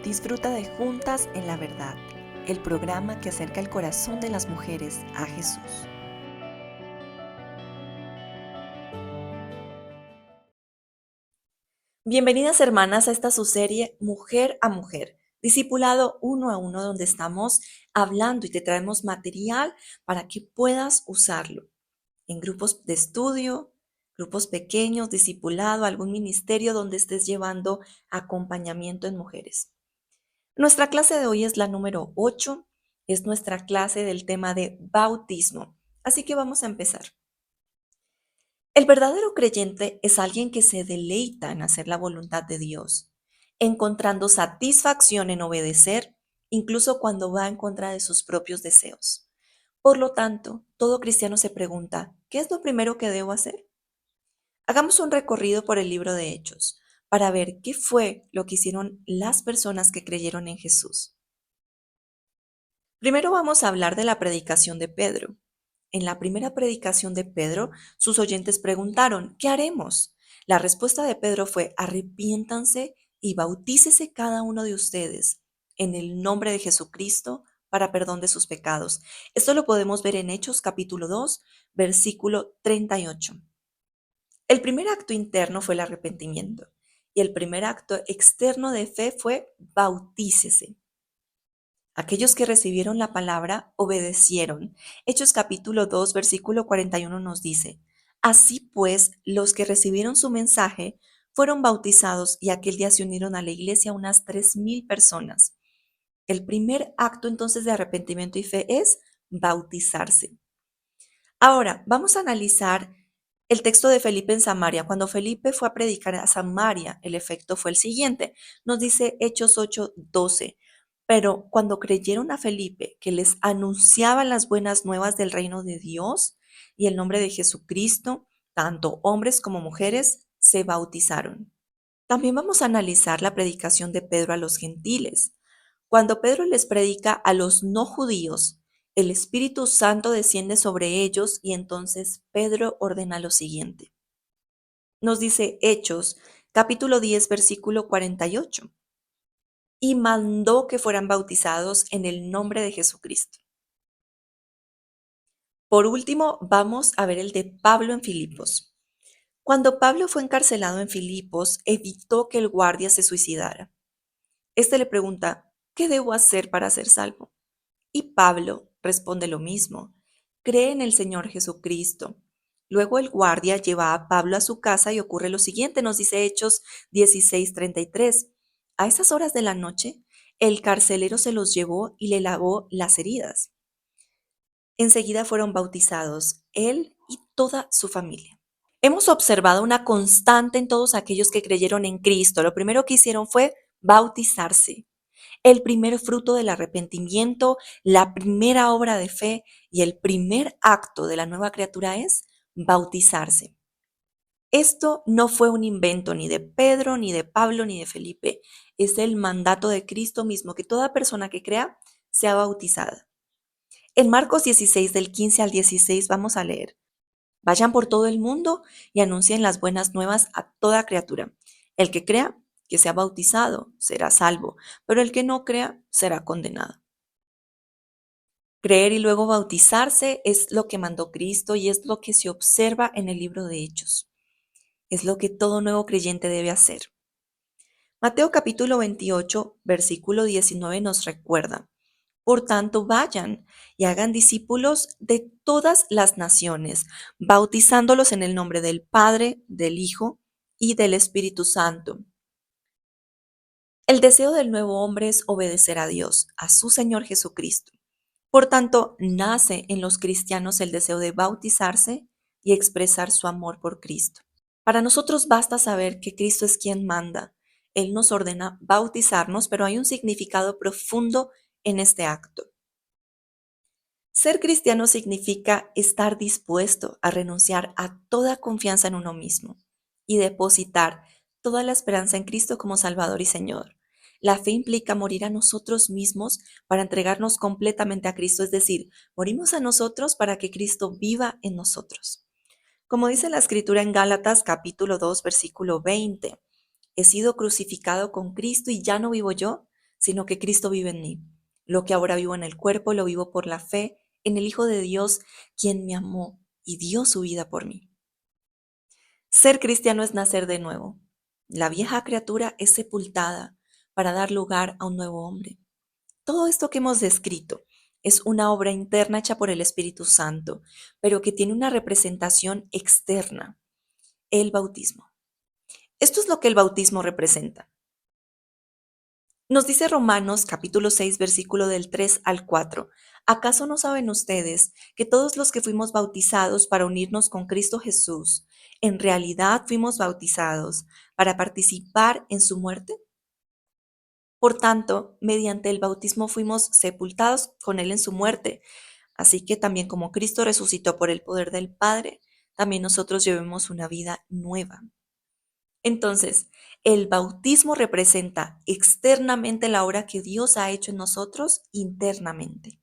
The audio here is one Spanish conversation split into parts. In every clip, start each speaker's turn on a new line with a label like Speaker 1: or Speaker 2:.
Speaker 1: Disfruta de Juntas en la Verdad, el programa que acerca el corazón de las mujeres a Jesús. Bienvenidas hermanas a esta su serie Mujer a Mujer, discipulado uno a uno, donde estamos hablando y te traemos material para que puedas usarlo en grupos de estudio, grupos pequeños, discipulado, algún ministerio donde estés llevando acompañamiento en mujeres. Nuestra clase de hoy es la número 8, es nuestra clase del tema de bautismo. Así que vamos a empezar. El verdadero creyente es alguien que se deleita en hacer la voluntad de Dios, encontrando satisfacción en obedecer, incluso cuando va en contra de sus propios deseos. Por lo tanto, todo cristiano se pregunta, ¿qué es lo primero que debo hacer? Hagamos un recorrido por el libro de Hechos para ver qué fue lo que hicieron las personas que creyeron en Jesús. Primero vamos a hablar de la predicación de Pedro. En la primera predicación de Pedro, sus oyentes preguntaron, ¿qué haremos? La respuesta de Pedro fue, arrepiéntanse y bautícese cada uno de ustedes en el nombre de Jesucristo para perdón de sus pecados. Esto lo podemos ver en Hechos capítulo 2, versículo 38. El primer acto interno fue el arrepentimiento y el primer acto externo de fe fue bautícese. Aquellos que recibieron la palabra obedecieron. Hechos capítulo 2, versículo 41 nos dice, así pues, los que recibieron su mensaje fueron bautizados y aquel día se unieron a la iglesia unas 3,000 personas. El primer acto entonces de arrepentimiento y fe es bautizarse. Ahora, vamos a analizar el texto de Felipe en Samaria. Cuando Felipe fue a predicar a Samaria, el efecto fue el siguiente. Nos dice Hechos 8:12. Pero cuando creyeron a Felipe, que les anunciaba las buenas nuevas del reino de Dios y el nombre de Jesucristo, tanto hombres como mujeres se bautizaron. También vamos a analizar la predicación de Pedro a los gentiles. Cuando Pedro les predica a los no judíos, el Espíritu Santo desciende sobre ellos y entonces Pedro ordena lo siguiente. Nos dice Hechos, capítulo 10, versículo 48. Y mandó que fueran bautizados en el nombre de Jesucristo. Por último, vamos a ver el de Pablo en Filipos. Cuando Pablo fue encarcelado en Filipos, evitó que el guardia se suicidara. Este le pregunta, ¿qué debo hacer para ser salvo? Y Pablo responde lo mismo, cree en el Señor Jesucristo. Luego el guardia lleva a Pablo a su casa y ocurre lo siguiente, nos dice Hechos 16:33. A esas horas de la noche, el carcelero se los llevó y le lavó las heridas. Enseguida fueron bautizados él y toda su familia. Hemos observado una constante en todos aquellos que creyeron en Cristo. Lo primero que hicieron fue bautizarse. El primer fruto del arrepentimiento, la primera obra de fe y el primer acto de la nueva criatura es bautizarse. Esto no fue un invento ni de Pedro, ni de Pablo, ni de Felipe. Es el mandato de Cristo mismo, que toda persona que crea sea bautizada. En Marcos 16, del 15 al 16, vamos a leer. Vayan por todo el mundo y anuncien las buenas nuevas a toda criatura. El que crea, que sea bautizado, será salvo, pero el que no crea, será condenado. Creer y luego bautizarse es lo que mandó Cristo y es lo que se observa en el libro de Hechos. Es lo que todo nuevo creyente debe hacer. Mateo capítulo 28, versículo 19 nos recuerda. Por tanto, vayan y hagan discípulos de todas las naciones, bautizándolos en el nombre del Padre, del Hijo y del Espíritu Santo. El deseo del nuevo hombre es obedecer a Dios, a su Señor Jesucristo. Por tanto, nace en los cristianos el deseo de bautizarse y expresar su amor por Cristo. Para nosotros basta saber que Cristo es quien manda. Él nos ordena bautizarnos, pero hay un significado profundo en este acto. Ser cristiano significa estar dispuesto a renunciar a toda confianza en uno mismo y depositar toda la esperanza en Cristo como Salvador y Señor. La fe implica morir a nosotros mismos para entregarnos completamente a Cristo, es decir, morimos a nosotros para que Cristo viva en nosotros. Como dice la Escritura en Gálatas capítulo 2, versículo 20, he sido crucificado con Cristo y ya no vivo yo, sino que Cristo vive en mí. Lo que ahora vivo en el cuerpo, lo vivo por la fe en el Hijo de Dios, quien me amó y dio su vida por mí. Ser cristiano es nacer de nuevo. La vieja criatura es sepultada para dar lugar a un nuevo hombre. Todo esto que hemos descrito es una obra interna hecha por el Espíritu Santo, pero que tiene una representación externa, el bautismo. Esto es lo que el bautismo representa. Nos dice Romanos capítulo 6, versículo del 3 al 4. ¿Acaso no saben ustedes que todos los que fuimos bautizados para unirnos con Cristo Jesús, en realidad fuimos bautizados para participar en su muerte? Por tanto, mediante el bautismo fuimos sepultados con Él en su muerte. Así que también como Cristo resucitó por el poder del Padre, también nosotros llevemos una vida nueva. Entonces, el bautismo representa externamente la obra que Dios ha hecho en nosotros internamente.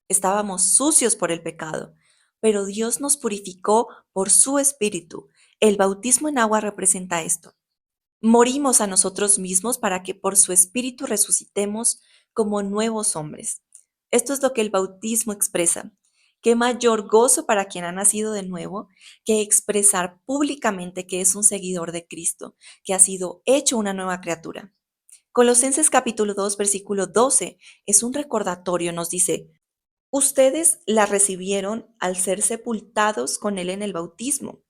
Speaker 1: Estábamos sucios por el pecado, pero Dios nos purificó por su Espíritu. El bautismo en agua representa esto. Morimos a nosotros mismos para que por su Espíritu resucitemos como nuevos hombres. Esto es lo que el bautismo expresa. Qué mayor gozo para quien ha nacido de nuevo que expresar públicamente que es un seguidor de Cristo, que ha sido hecho una nueva criatura. Colosenses capítulo 2, versículo 12 es un recordatorio, nos dice, ustedes la recibieron al ser sepultados con Él en el bautismo.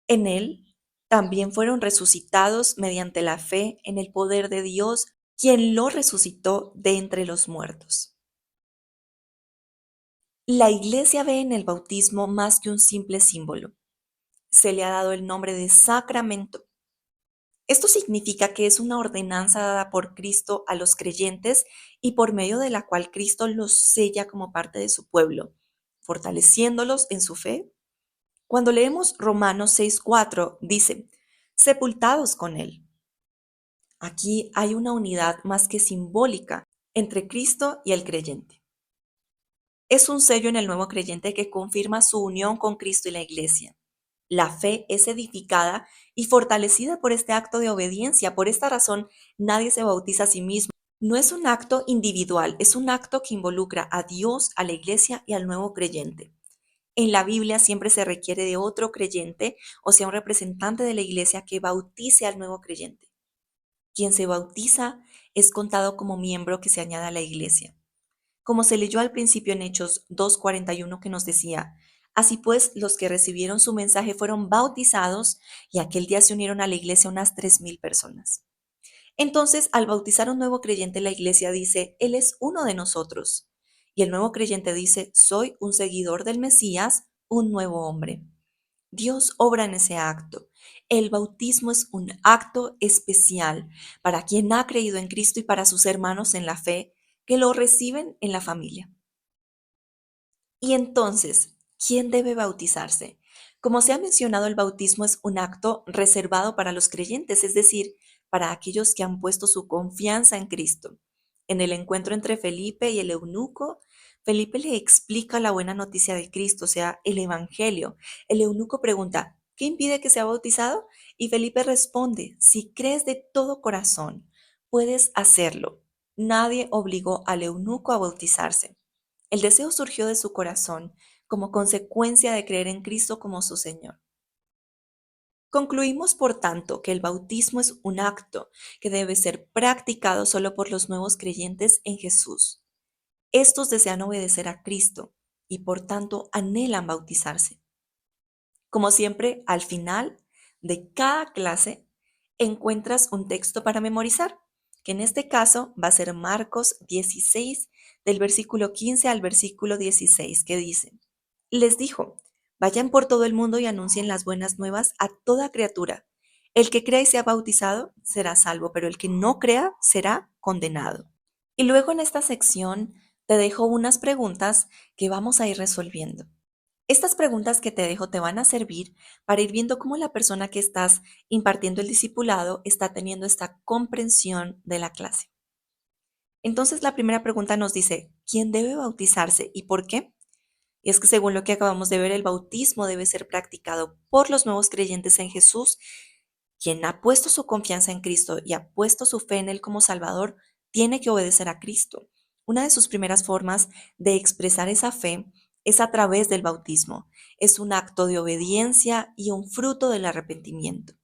Speaker 1: En Él también fueron resucitados mediante la fe en el poder de Dios, quien lo resucitó de entre los muertos. La Iglesia ve en el bautismo más que un simple símbolo. Se le ha dado el nombre de sacramento. Esto significa que es una ordenanza dada por Cristo a los creyentes y por medio de la cual Cristo los sella como parte de su pueblo, fortaleciéndolos en su fe. Cuando leemos Romanos 6:4, dice, sepultados con Él. Aquí hay una unidad más que simbólica entre Cristo y el creyente. Es un sello en el nuevo creyente que confirma su unión con Cristo y la Iglesia. La fe es edificada y fortalecida por este acto de obediencia. Por esta razón, nadie se bautiza a sí mismo. No es un acto individual, es un acto que involucra a Dios, a la Iglesia y al nuevo creyente. En la Biblia siempre se requiere de otro creyente, o sea, un representante de la Iglesia que bautice al nuevo creyente. Quien se bautiza es contado como miembro que se añade a la Iglesia. Como se leyó al principio en Hechos 2:41 que nos decía, así pues los que recibieron su mensaje fueron bautizados y aquel día se unieron a la iglesia unas 3,000 personas. Entonces, al bautizar a un nuevo creyente, la iglesia dice, Él es uno de nosotros. Y el nuevo creyente dice, soy un seguidor del Mesías, un nuevo hombre. Dios obra en ese acto. El bautismo es un acto especial para quien ha creído en Cristo y para sus hermanos en la fe que lo reciben en la familia. Y entonces, ¿quién debe bautizarse? Como se ha mencionado, el bautismo es un acto reservado para los creyentes, es decir, para aquellos que han puesto su confianza en Cristo. En el encuentro entre Felipe y el eunuco, Felipe le explica la buena noticia de Cristo, o sea, el Evangelio. El eunuco pregunta, ¿qué impide que sea bautizado? Y Felipe responde, si crees de todo corazón, puedes hacerlo. Nadie obligó al eunuco a bautizarse. El deseo surgió de su corazón como consecuencia de creer en Cristo como su Señor. Concluimos, por tanto, que el bautismo es un acto que debe ser practicado solo por los nuevos creyentes en Jesús. Estos desean obedecer a Cristo y por tanto anhelan bautizarse. Como siempre, al final de cada clase encuentras un texto para memorizar, que en este caso va a ser Marcos 16, del versículo 15 al versículo 16, que dice, les dijo, vayan por todo el mundo y anuncien las buenas nuevas a toda criatura. El que crea y sea bautizado será salvo, pero el que no crea será condenado. Y luego en esta sección te dejo unas preguntas que vamos a ir resolviendo. Estas preguntas que te dejo te van a servir para ir viendo cómo la persona que estás impartiendo el discipulado está teniendo esta comprensión de la clase. Entonces, la primera pregunta nos dice, ¿quién debe bautizarse y por qué? Y es que según lo que acabamos de ver, el bautismo debe ser practicado por los nuevos creyentes en Jesús Quien ha puesto su confianza en Cristo y ha puesto su fe en Él como Salvador, tiene que obedecer a Cristo. Una de sus primeras formas de expresar esa fe es a través del bautismo. Es un acto de obediencia y un fruto del arrepentimiento.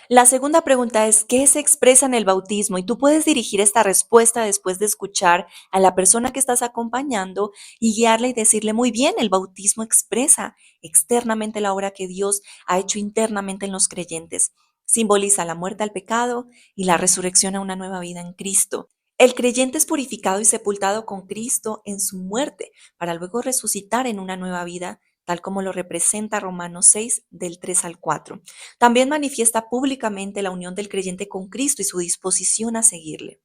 Speaker 1: La segunda pregunta es, ¿qué se expresa en el bautismo? Y tú puedes dirigir esta respuesta después de escuchar a la persona que estás acompañando y guiarle y decirle, muy bien, el bautismo expresa externamente la obra que Dios ha hecho internamente en los creyentes. Simboliza la muerte al pecado y la resurrección a una nueva vida en Cristo. El creyente es purificado y sepultado con Cristo en su muerte para luego resucitar en una nueva vida, tal como lo representa Romanos 6 del 3 al 4. También manifiesta públicamente la unión del creyente con Cristo y su disposición a seguirle.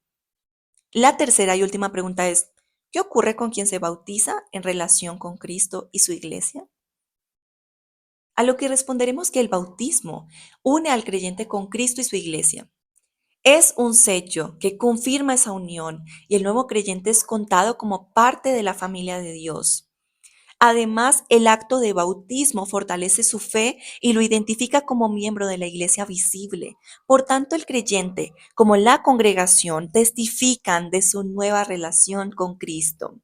Speaker 1: La tercera y última pregunta es, ¿qué ocurre con quien se bautiza en relación con Cristo y su iglesia? A lo que responderemos que el bautismo une al creyente con Cristo y su iglesia. Es un sello que confirma esa unión y el nuevo creyente es contado como parte de la familia de Dios. Además, el acto de bautismo fortalece su fe y lo identifica como miembro de la iglesia visible. Por tanto, el creyente, como la congregación, testifican de su nueva relación con Cristo.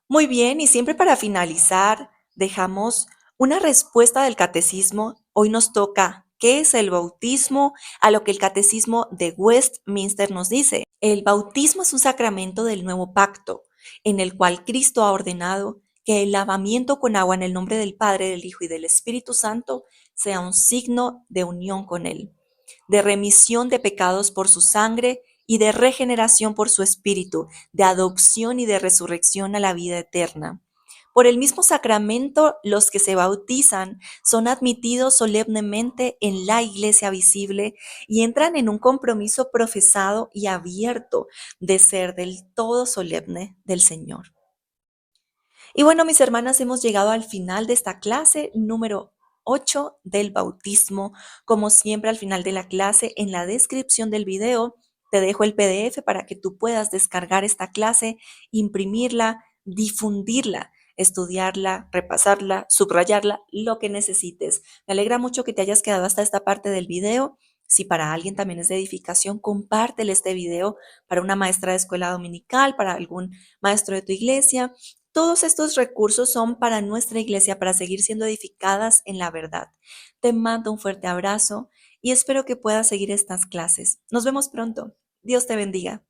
Speaker 1: Muy bien, y siempre para finalizar, dejamos una respuesta del catecismo. Hoy nos toca, ¿qué es el bautismo? A lo que el catecismo de Westminster nos dice. El bautismo es un sacramento del nuevo pacto, en el cual Cristo ha ordenado que el lavamiento con agua en el nombre del Padre, del Hijo y del Espíritu Santo sea un signo de unión con Él, de remisión de pecados por su sangre y de regeneración por su Espíritu, de adopción y de resurrección a la vida eterna. Por el mismo sacramento, los que se bautizan son admitidos solemnemente en la iglesia visible y entran en un compromiso profesado y abierto de ser del todo solemne del Señor. Y bueno, mis hermanas, hemos llegado al final de esta clase número 8 del bautismo. Como siempre, al final de la clase, en la descripción del video, te dejo el PDF para que tú puedas descargar esta clase, imprimirla, difundirla, estudiarla, repasarla, subrayarla, lo que necesites. Me alegra mucho que te hayas quedado hasta esta parte del video. Si para alguien también es de edificación, compártele este video para una maestra de escuela dominical, para algún maestro de tu iglesia. Todos estos recursos son para nuestra iglesia, para seguir siendo edificadas en la verdad. Te mando un fuerte abrazo y espero que puedas seguir estas clases. Nos vemos pronto. Dios te bendiga.